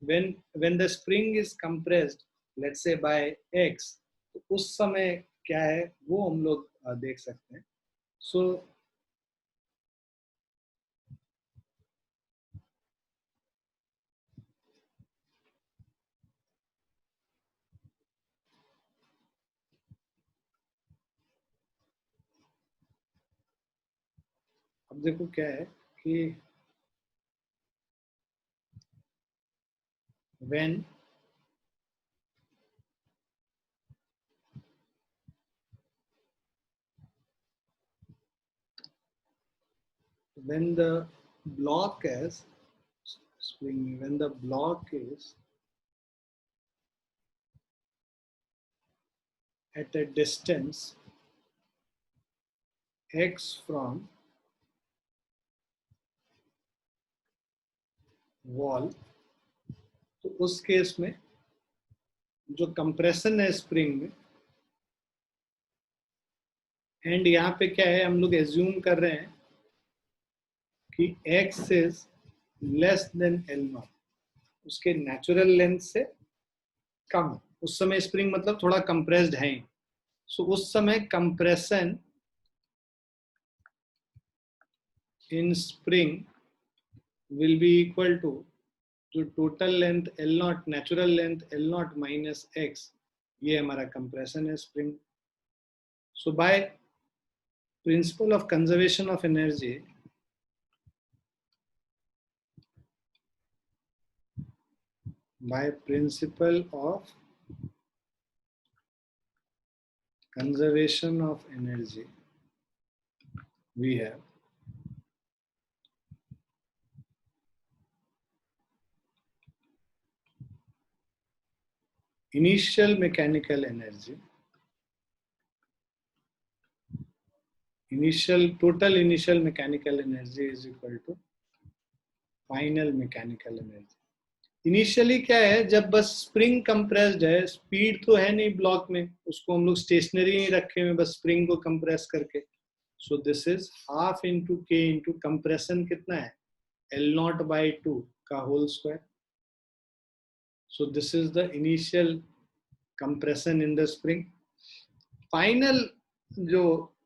when the spring is compressed, let's say by x, तो उस समय क्या है वो हम लोग देख सकते हैं। सो अब देखो क्या है कि when the block is spring, when the block is at a distance x from wall, तो उस केस में जो कंप्रेशन है स्प्रिंग में एंड यहाँ पे क्या है, हम लोग एज्यूम कर रहे हैं कि x is less than l not, उसके नेचुरल लेंथ से कम। उस समय स्प्रिंग मतलब थोड़ा कंप्रेस्ड है, सो उस समय compression in spring will be equal to जो total length L naught, natural length L not minus X, ये हमारा कंप्रेशन है spring. So by principle of conservation of energy, by principle of conservation of energy, we have initial mechanical energy, total initial mechanical energy is equal to final mechanical energy। Initially क्या है, जब बस spring compressed है, speed तो है नहीं block में, उसको हम लोग स्टेशनरी नहीं रखे हुए बस स्प्रिंग को कंप्रेस करके। So this is half into k into compression कितना है, एल नॉट बाई 2 का whole square. So this is the initial compression in the spring. Final जो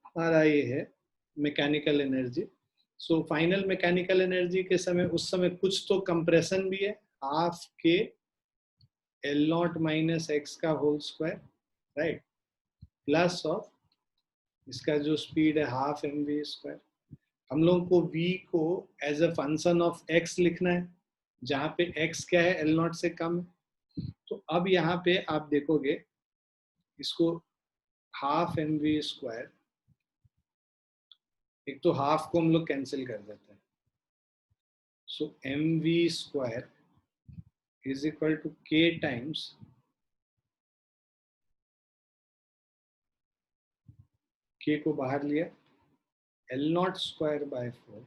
हमारा ये है mechanical energy, so final mechanical energy के समय, उस समय कुछ तो कंप्रेशन भी है, half k l not minus x का whole square, right, plus of इसका जो स्पीड है हाफ एम वी स्क्वायर। हम लोगों को v को as a function of x लिखना है, जहां पे x क्या है, एल नॉट से कम है। तो अब यहाँ पे आप देखोगे इसको हाफ एम वी स्क्वायर, एक तो हाफ को हम लोग कैंसिल कर देते हैं, so M V square is equal to k times k को बाहर लिया, L not square by 4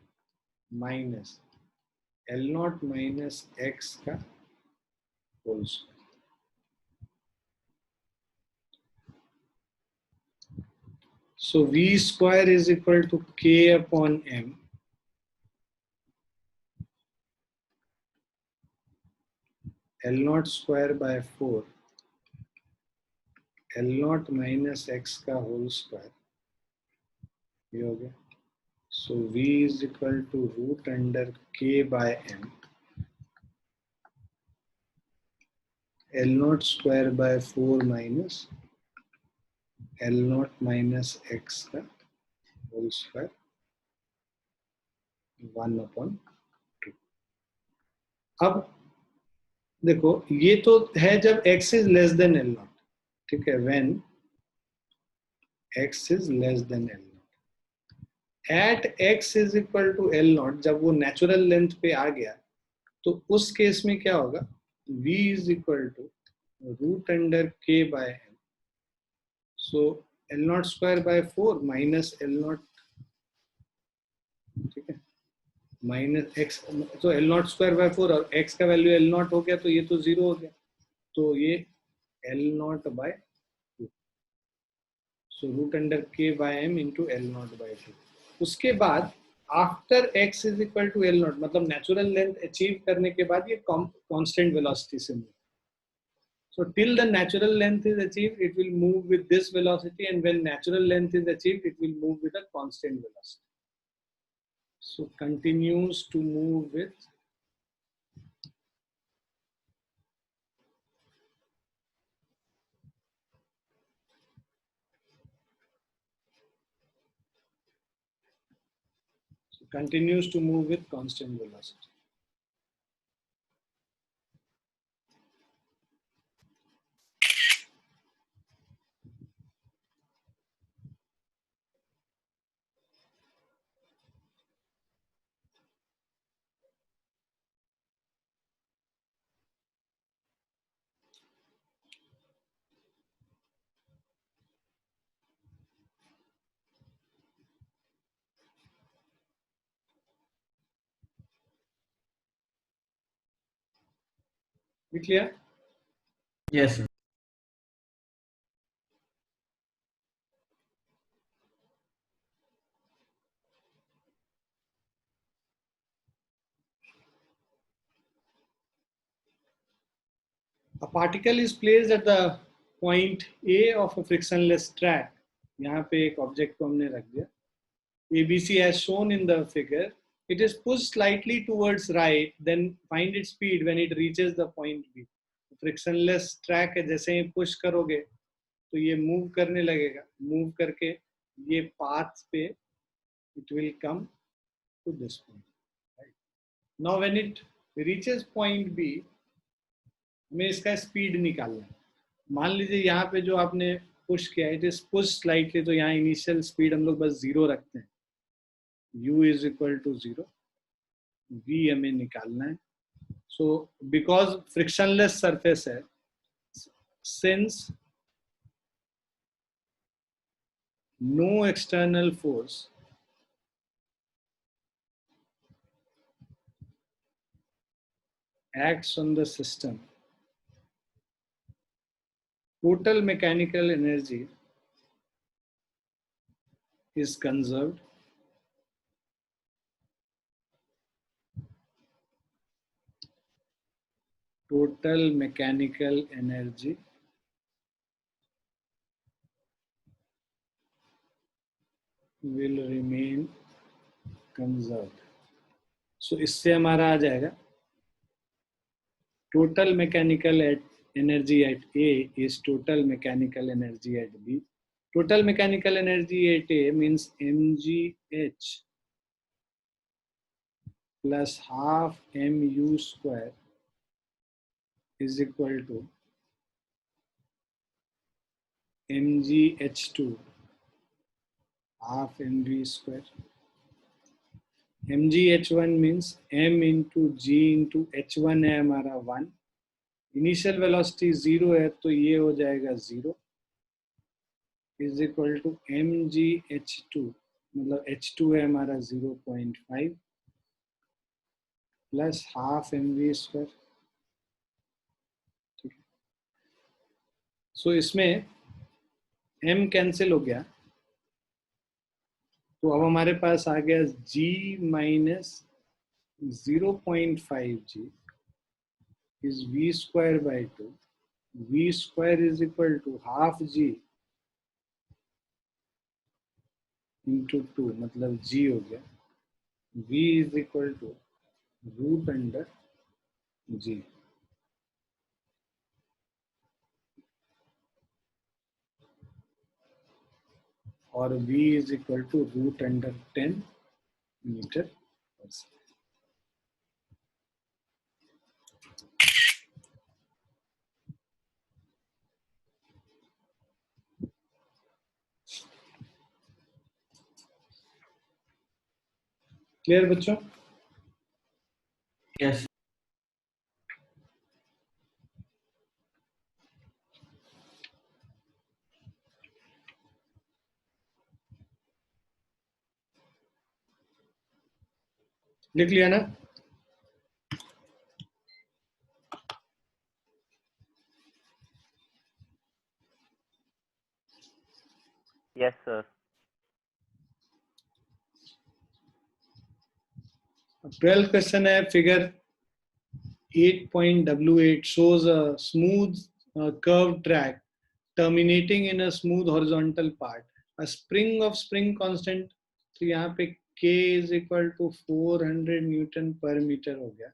minus L not minus x का whole square. So v square is equal to k upon m, L not square by 4 L not minus x का whole square, ये हो गया। So v is equal to root under k by m, L not square by 4 minus L not minus x का whole square 1/2। अब देखो ये तो है जब x is less than l not, ठीक है, when x is less than l not, at x is equal to l not, जब वो नेचुरल लेंथ पे आ गया तो उस केस में क्या होगा, v is equal to root under k by m, so l not square by 4 minus L not, ठीक है, माइनस एक्स, तो एल नॉट स्क्वायर बाय 4 और x का वैल्यू एल नॉट हो गया तो ये तो 0 हो गया, तो ये l not by 2, so root under k by m into l not by 2। उसके बाद after x is equal to l not, मतलब नेचुरल लेंथ अचीव करने के बाद ये कांस्टेंट वेलोसिटी से move. So till the natural length is achieved, it will move with this velocity, and when natural length is achieved, it will move with a constant velocity. So continues to move with constant velocity. Be clear? Yes, sir. A particle is placed at the point A of a frictionless track. यहाँ पे एक object को हमने रख दिया. ABC as shown in the figure. It is pushed slightly towards right, then find its speed when it reaches the point B. Frictionless track है, जैसे ही push करोगे तो ये move करने लगेगा. Move करके ये path पे it will come to this point. Right? Now when it reaches point B, हमें इसका स्पीड निकालना है. मान लीजिए यहाँ पे जो आपने पुश किया इट इज पुश स्लाइटली, तो यहाँ इनिशियल स्पीड हम लोग बस 0 रखते हैं. u is equal to 0, v हमें निकालना है. सो बिकॉज फ्रिक्शनलेस सरफेस है, since no external force acts on the system, total mechanical energy is conserved. Total mechanical energy will remain conserved. So इससे हमारा आ जाएगा total mechanical energy at A is total mechanical energy at B. Total mechanical energy at A means mgh plus half mu square is equal to mgh2 half mv square. mgh1 means m into g into h1 है हमारा 1. Initial velocity 0 है तो ये हो जाएगा 0 is equal to mgh2, मतलब h2 है हमारा 0.5 प्लस हाफ mv स्क्वायर. ठीक है. सो इसमें m कैंसिल हो गया, तो अब हमारे पास आ गया g minus 0.5g is v square by 2. v square is equal to half g into 2, मतलब g हो गया. v is equal to root under g. और v is equal to root under 10 meter per second. Clear बच्चों? Yes. लिख लिया ना? Yes, sir. 12th question है. Figure 8.w8 shows a smooth curved track terminating in a smooth horizontal part. A spring of spring constant, तो यहाँ पे k is equal to 400 Newton per meter हो गया,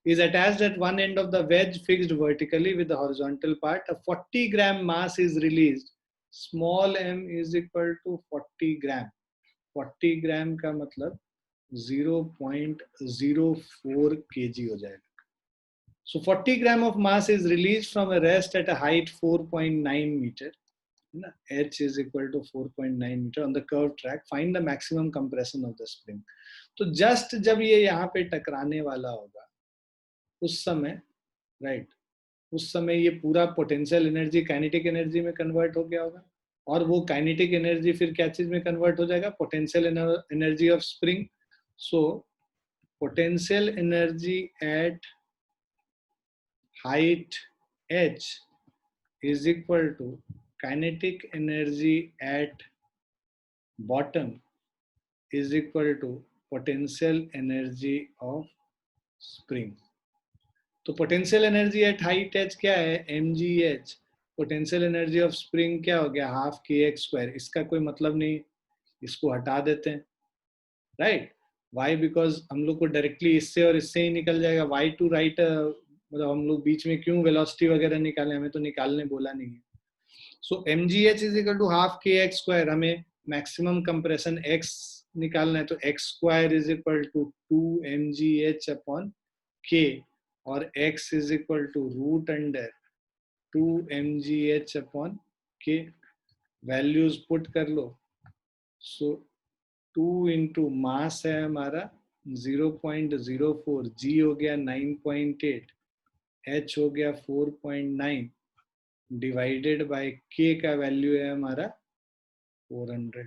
is attached at one end of the wedge fixed vertically with the horizontal part. A 40 gram mass is released. Small m is equal to 40 gram. 40 gram का मतलब 0.04 kg हो जाएगा. So 40 gram of mass is released from a rest at a height 4.9 meter. H is equal to 4.9 meter on the curved track. Find the maximum compression of the spring. तो just जब ये यहाँ पे टकराने वाला होगा उस समय, राइट, उस समय ये पूरा पोटेंशियल एनर्जी काइनेटिक एनर्जी में कन्वर्ट हो गया होगा, और वो काइनेटिक एनर्जी फिर क्या चीज में कन्वर्ट हो जाएगा? Potential energy of spring. So potential energy at height h is equal to kinetic energy at bottom is equal to potential energy of spring. तो potential energy at height H क्या है, mgh. Potential energy of spring क्या हो गया, half kx². इसका कोई मतलब नहीं, इसको हटा देते हैं, राइट. वाई, बिकॉज हम लोग को डायरेक्टली इससे और इससे ही निकल जाएगा. वाई टू राइट, मतलब हम लोग बीच में क्यों वेलोसिटी वगैरह निकाले, हमें तो निकालने बोला नहीं है. So mgh is equal to half kx². हमें मैक्सिमम कंप्रेशन x निकालना है, तो x² is equal to 2mgh upon k, और x is equal to root under 2mgh upon k. Values put कर लो. सो 2 इंटू मास है हमारा 0.04, g हो गया 9.8, h हो गया 4.9, डिवाइडेड बाय k का वैल्यू है हमारा 400.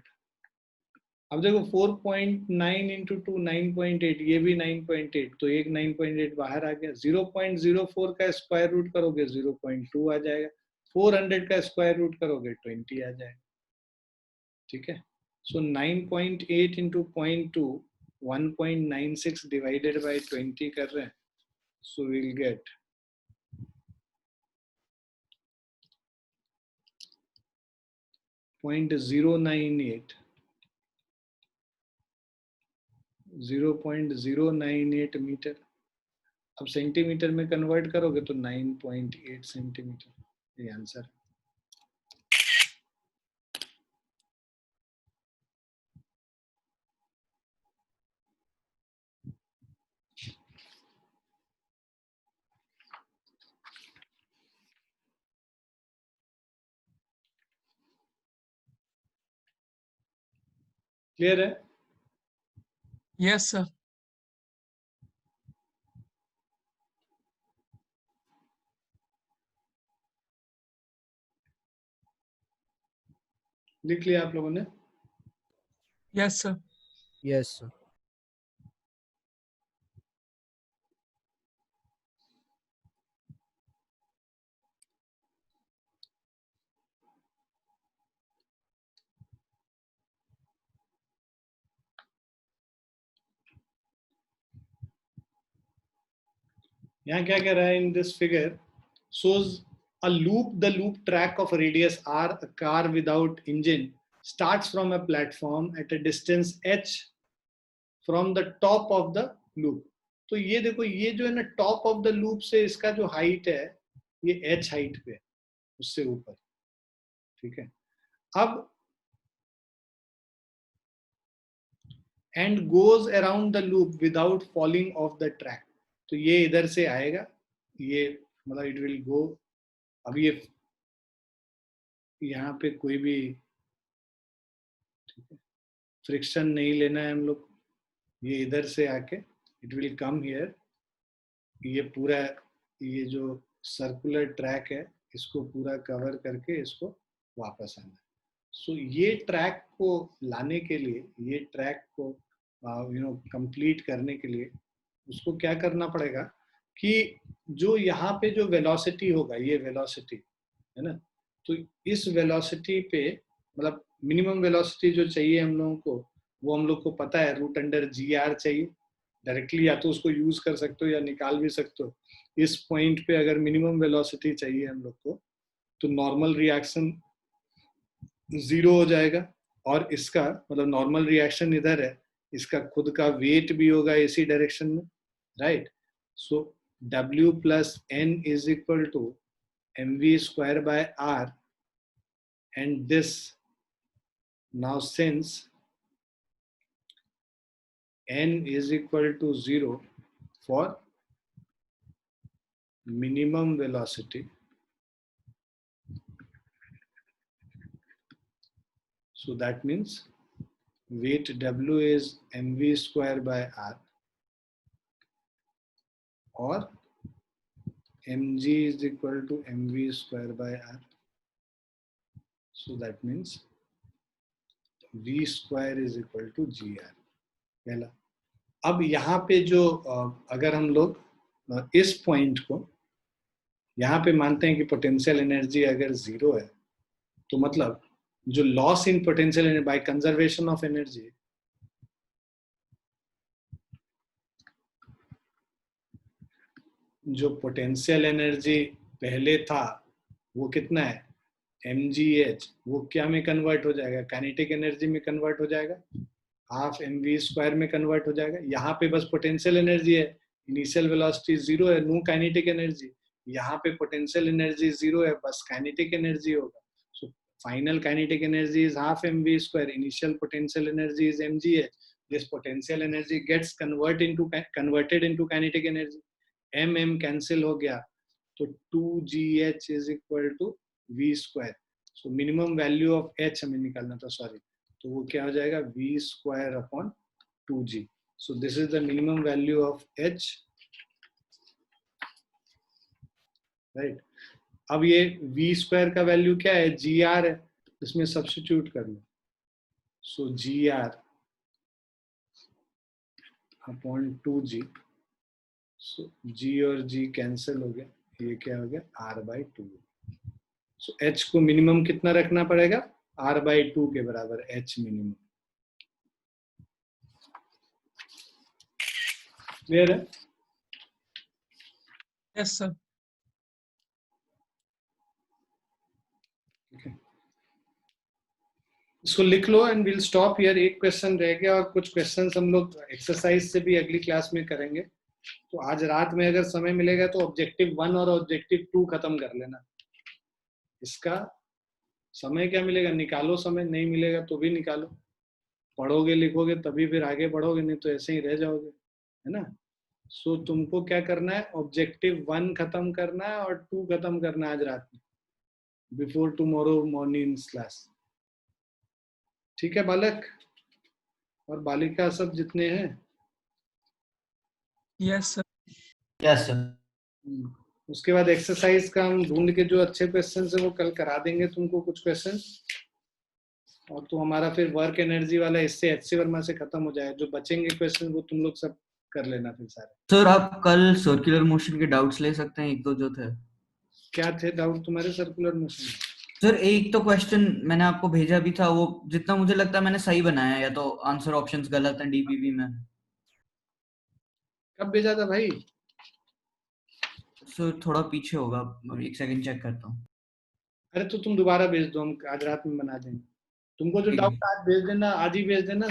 अब देखो 4.9 इंटू 2 9.8, ये भी 9.8, तो एक 9.8 बाहर आ गया. 0.04 का स्क्वायर रूट करोगे 0.2 आ जाएगा. 400 का स्क्वायर रूट करोगे 20 आ जाएगा. ठीक है. सो 9.8 इंटू 0.2 1.96 डिवाइडेड बाय 20 कर रहे हैं. So will get 0.098 0.098 metre. अब सेंटीमीटर में कन्वर्ट करोगे तो 9.8 सेंटीमीटर, ये आंसर. क्लियर है? Yes, sir. लिख लिया आप लोगों ने? Yes, sir. Yes, sir. यहाँ क्या कह रहा है, in this figure shows a loop, the loop track of radius r, a car without engine starts from a platform at a distance h from the top of the loop. तो ये देखो, ये जो है ना टॉप ऑफ द लूप से इसका जो हाइट है ये h हाइट पे है, उससे ऊपर. ठीक है. अब and goes around the loop without falling off the track. तो ये इधर से आएगा, ये मतलब it will go. अब ये यहाँ पे कोई भी फ्रिक्शन नहीं लेना है हम लोग. ये इधर से आके it will come here. ये पूरा ये जो सर्कुलर ट्रैक है इसको पूरा कवर करके इसको वापस आना है. सो ये ट्रैक को लाने के लिए, ये ट्रैक को कंप्लीट करने के लिए उसको क्या करना पड़ेगा कि जो यहाँ पे जो वेलोसिटी होगा, ये वेलोसिटी है ना, तो इस वेलोसिटी पे मतलब मिनिमम वेलोसिटी जो चाहिए हम लोगों को, वो हम लोग को पता है रूट अंडर GR चाहिए. डायरेक्टली या तो उसको यूज कर सकते हो या निकाल भी सकते हो. इस पॉइंट पे अगर मिनिमम वेलोसिटी चाहिए हम लोग को, तो नॉर्मल रिएक्शन 0 हो जाएगा, और इसका मतलब नॉर्मल रिएक्शन इधर है, इसका खुद का वेट भी होगा इसी डायरेक्शन में, right. So W plus N is equal to mv² by r, and this now since n is equal to 0 for minimum velocity, so that means weight W is mv² by r, or mg is equal to mv² by r, so that means v² is equal to gr. पहला. अब यहाँ पे जो अगर हम लोग इस point को यहाँ पे मानते हैं कि पोटेंशियल एनर्जी अगर 0 है, तो मतलब जो loss in potential energy by conservation of energy, जो पोटेंशियल एनर्जी पहले था वो कितना है mgh, वो क्या में कन्वर्ट हो जाएगा, काइनेटिक एनर्जी में कन्वर्ट हो जाएगा, हाफ mv² में कन्वर्ट हो जाएगा। यहाँ पे बस पोटेंशियल एनर्जी है, इनिशियल वेलोसिटी 0 है, नो काइनेटिक एनर्जी। यहाँ पे पोटेंशियल एनर्जी 0 है, बस काइनेटिक एनर्जी होगा। So final kinetic energy is half mv², initial potential energy is mgh। This potential energy gets converted into kinetic energy. m cancel हो गया तो 2gh is equal to v²। So minimum value of h हमें निकालना था, sorry, तो वो क्या हो जाएगा v² upon 2g। So this is the minimum value of h, right. अब ये v² का वैल्यू क्या है, gr है, इसमें सब्स्टिट्यूट कर लो। सो gr अपॉन 2g, सो g और g कैंसिल हो गया, ये क्या हो गया r/2। सो h को मिनिमम कितना रखना पड़ेगा, r/2 के बराबर h मिनिमम। क्लियर है? Yes, sir. इसको लिख लो एंड विल स्टॉप हियर। एक क्वेश्चन रह गया और कुछ क्वेश्चंस हम लोग एक्सरसाइज से भी अगली क्लास में करेंगे। तो आज रात में अगर समय मिलेगा तो ऑब्जेक्टिव 1 और ऑब्जेक्टिव 2 खत्म कर लेना। इसका समय क्या मिलेगा, निकालो समय, नहीं मिलेगा तो भी निकालो, पढ़ोगे लिखोगे तभी फिर आगे बढ़ोगे, नहीं तो ऐसे ही रह जाओगे, है ना। सो तुमको क्या करना है, ऑब्जेक्टिव 1 खत्म करना है और 2 खत्म करना है आज रात में, बिफोर टुमारो मॉर्निंग क्लास। ठीक है बालक और बालिका सब जितने हैं? Yes, sir. Yes sir. उसके बाद एक्सरसाइज का हम ढूंढ के जो अच्छे क्वेश्चन है वो कल करा देंगे तुमको कुछ क्वेश्चन। और तो हमारा फिर वर्क एनर्जी वाला इससे HC वर्मा से खत्म हो जाए। जो बचेंगे क्वेश्चन वो तुम लोग सब कर लेना फिर सारे। सर आप कल सर्कुलर मोशन के डाउट्स ले सकते हैं, एक दो जो थे। क्या थे डाउट तुम्हारे सर्कुलर मोशन में? सर एक तो क्वेश्चन मैंने आपको भेजा भी था, वो जितना मुझे लगता है मैंने सही बनाया है, या तो आंसर ऑप्शंस गलत हैं डीपीपी में। कब भेजा था भाई? सर थोड़ा पीछे होगा, एक सेकंड चेक करता हूँ। अरे तो तुम दोबारा भेज दो, हम आज रात में बना देंगे। तुमको जो ठीक है। डाउट आज भेज देना, आज ही भेज देना,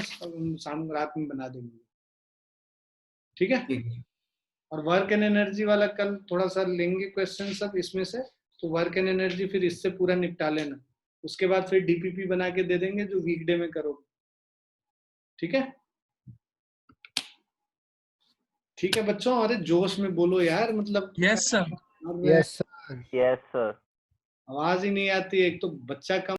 शाम रात में बना देंगे, ठीक है। ठीक है। और वर्क एंड एनर्जी वाला कल थोड़ा सा लेंगे क्वेश्चन सब इसमें से, तो वर्क एंड एनर्जी फिर इससे पूरा निपटा लेना। उसके बाद फिर डीपीपी बना के दे देंगे जो वीकडे में करोगे, ठीक है। ठीक है बच्चों, अरे जोश में बोलो यार, मतलब Yes, sir. Yes Yes, sir. आवाज ही नहीं आती, एक तो बच्चा कम